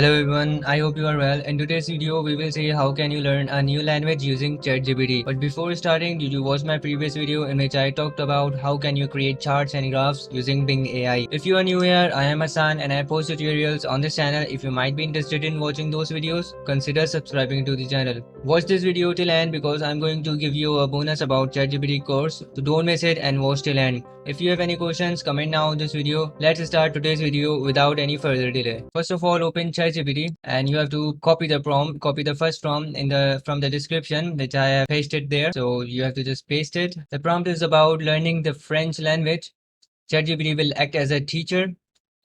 Hello everyone, I hope you are well. In today's video, we will see how can you learn a new language using ChatGPT. But before starting, did you watch my previous video in which I talked about how can you create charts and graphs using Bing AI. If you are new here, I am Hassan and I post tutorials on this channel. If you might be interested in watching those videos, consider subscribing to the channel. Watch this video till end because I'm going to give you a bonus about ChatGPT course. So don't miss it and watch till end. If you have any questions, comment now on this video. Let's start today's video without any further delay. First of all, open ChatGPT and you have to copy the prompt, copy the first prompt from the description which I have pasted there. So you have to just paste it. The prompt is about learning the French language. ChatGPT will act as a teacher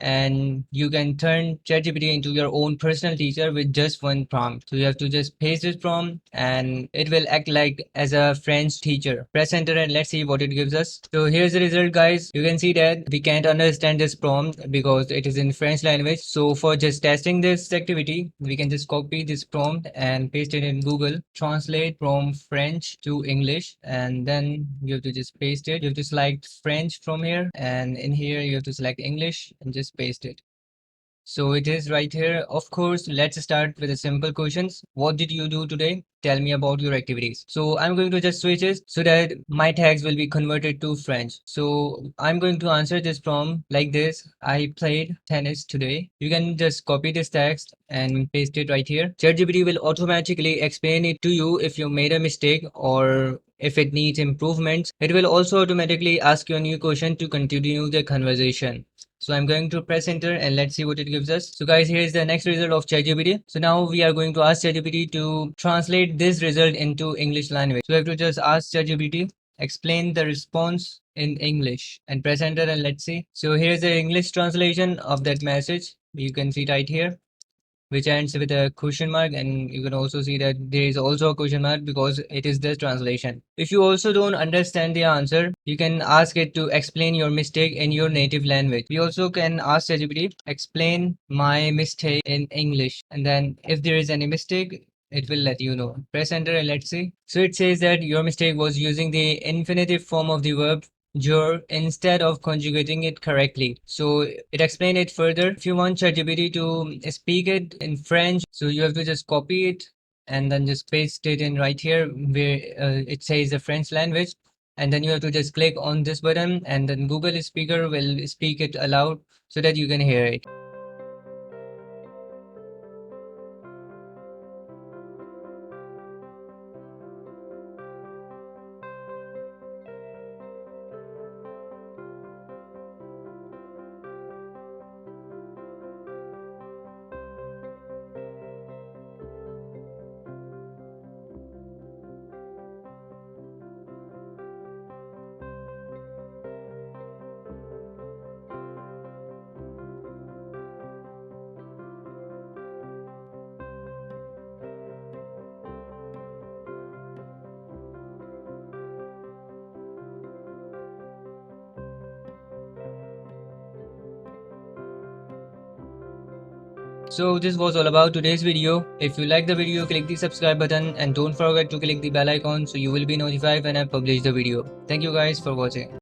and you can turn ChatGPT into your own personal teacher with just one prompt. So you have to just paste this prompt and it will act like as a French teacher. Press enter and let's see what it gives us. So here's the result, guys. You can see that we can't understand this prompt because it is in French language. So for just testing this activity, we can just copy this prompt and paste it in Google. Translate from French to English and then you have to just paste it. You have to select French from here and in here you have to select English and just paste it. So it is right here. Of course, let's start with the simple questions. What did you do today? Tell me about your activities. So I'm going to just switch it so that my tags will be converted to French. So I'm going to answer this prompt like this. I played tennis today. You can just copy this text and paste it right here. ChatGPT will automatically explain it to you if you made a mistake or if it needs improvements. It will also automatically ask you a new question to continue the conversation. So I'm going to press enter and let's see what it gives us. So guys, here is the next result of ChatGPT. So now we are going to ask ChatGPT to translate this result into English language. So we have to just ask ChatGPT, explain the response in English and press enter and let's see. So here's the English translation of that message. You can see right here, which ends with a question mark, and you can also see that there is also a question mark because it is the translation. If you also don't understand the answer, you can ask it to explain your mistake in your native language. We also can ask ChatGPT, explain my mistake in English, and then if there is any mistake, it will let you know. Press enter and let's see. So it says that your mistake was using the infinitive form of the verb jur instead of conjugating it correctly. So it explained it further. If you want ChatGPT to speak it in French, so you have to just copy it and then just paste it in right here where it says the French language. And then you have to just click on this button and then Google speaker will speak it aloud so that you can hear it. So this was all about today's video. If you like the video, click the subscribe button and don't forget to click the bell icon so you will be notified when I publish the video. Thank you guys for watching.